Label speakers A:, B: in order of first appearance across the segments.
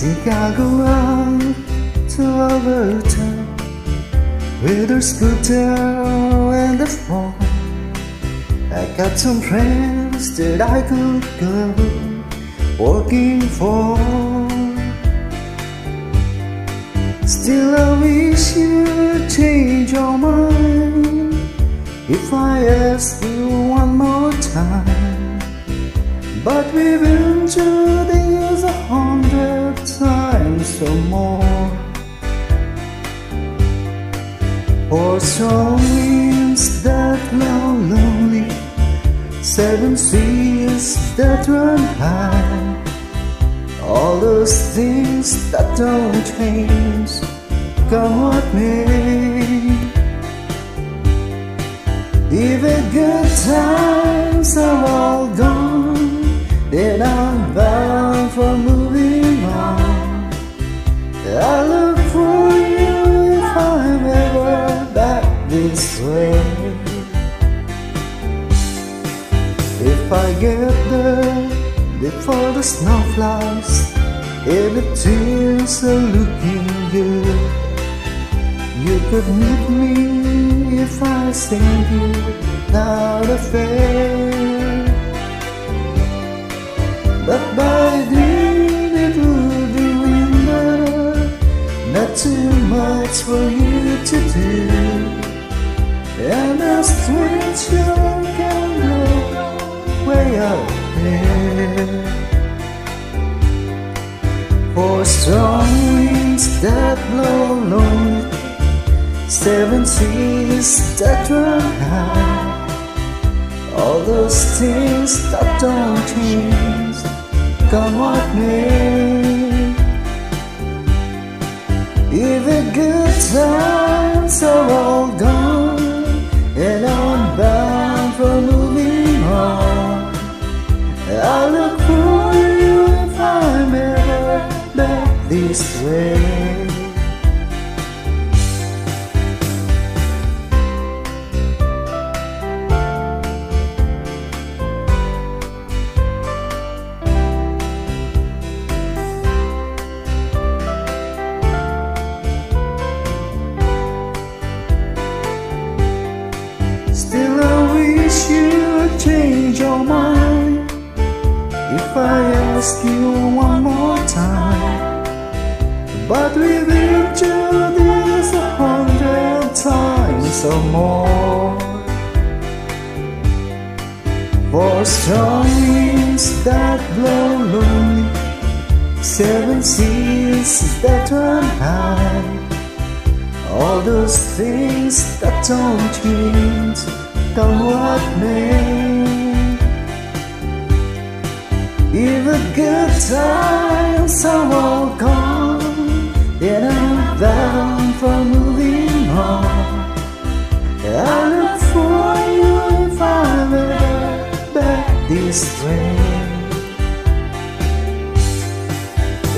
A: think I'll go out to our town with her scooter and the phone. I got some friends that I could go working for. Still I wish you'd change your mind if I ask you one more time. But we've been through this 100 times or more. For strong winds that blow lonely, 7 seas that run high, all those things that don't change, come what may. Even good times are all gone, then I'm bound for moving on. I look for you if I'm ever back this way. If I get there before the snow flies and the tears are looking good, you could meet me if I send you without a fare. But by then it would be winter, not too much for you to do, and the stranger can go way out there. For strong winds that blow lonely, 7 seas that run high, all those things that don't change, come what may. Even good times are all gone, and I'm bound for moving on. I look for you if I'm ever back this way. Still I wish you'd change your mind if I ask you one more time. But we've been through this 100 times or more. For strong winds that blow lonely, 7 seas that run high, all those things that don't change, come what may. Even good times are all gone, then I'm bound for moving on. I look for you if I'm ever back this way.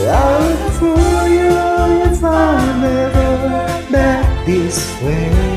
A: I look for you if I'm ever back this way.